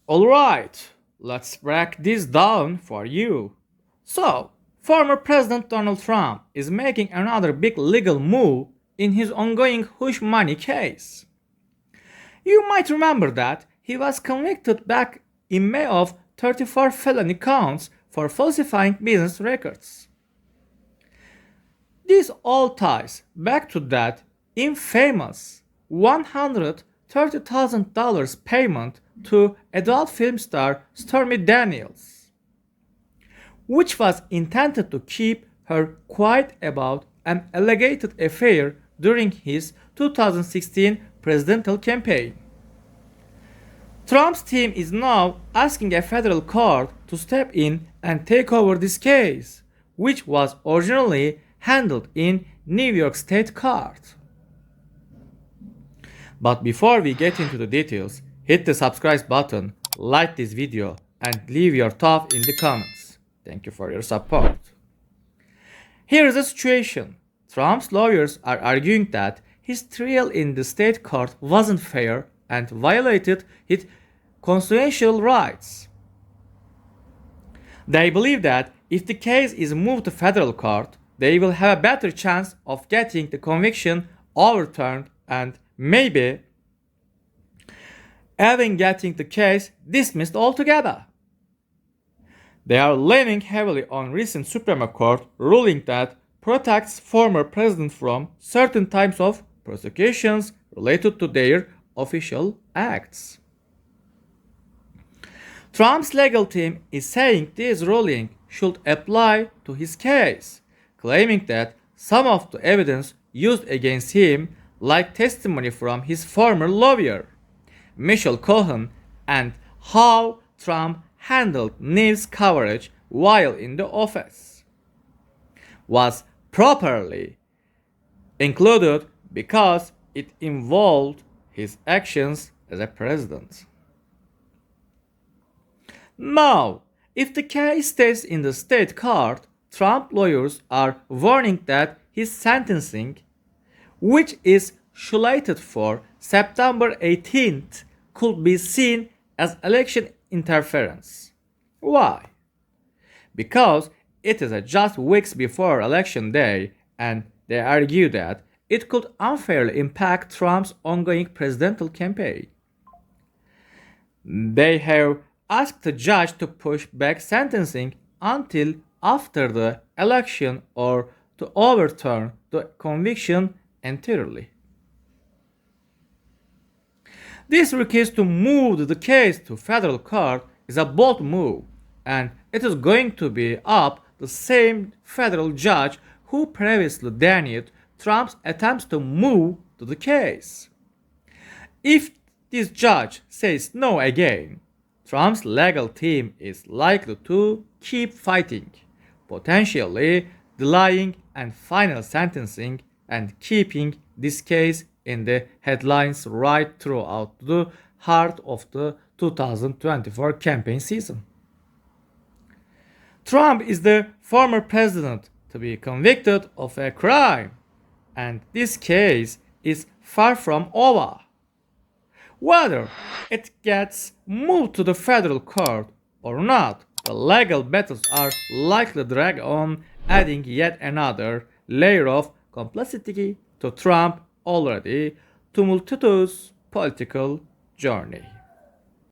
Alright, let's break this down for you. So, former President Donald Trump is making another big legal move in his ongoing hush money case. You might remember that he was convicted back in May of 34 felony counts for falsifying business records. This all ties back to that infamous $130,000 payment to adult film star Stormy Daniels, which was intended to keep her quiet about an alleged affair during his 2016 presidential campaign. Trump's team is now asking a federal court to step in and take over this case, which was originally handled in New York State Court. But before we get into the details, hit the subscribe button, like this video, and leave your thoughts in the comments. Thank you for your support. Here is the situation. Trump's lawyers are arguing that his trial in the state court wasn't fair and violated his constitutional rights. They believe that if the case is moved to federal court, they will have a better chance of getting the conviction overturned and maybe even getting the case dismissed altogether. They are leaning heavily on recent Supreme Court ruling that protects former president from certain types of prosecutions related to their official acts. Trump's legal team is saying this ruling should apply to his case, claiming that some of the evidence used against him, like testimony from his former lawyer, Michelle Cohen, and how Trump handled news coverage while in the office, was properly included because it involved his actions as a president. Now, if the case stays in the state court, Trump lawyers are warning that his sentencing, which is slated for September 18th, could be seen as election interference. Why? Because it is just weeks before election day, and they argue that it could unfairly impact Trump's ongoing presidential campaign. They have asked the judge to push back sentencing until after the election or to overturn the conviction entirely. This request to move the case to federal court is a bold move, and it is going to be up the same federal judge who previously denied Trump's attempts to move to the case. If this judge says no again, Trump's legal team is likely to keep fighting, potentially delaying and final sentencing and keeping this case in the headlines right throughout the heart of the 2024 campaign season. Trump is the former president to be convicted of a crime, and this case is far from over. Whether it gets moved to the federal court or not, the legal battles are likely to drag on, adding yet another layer of complexity to Trump's already tumultuous political journey.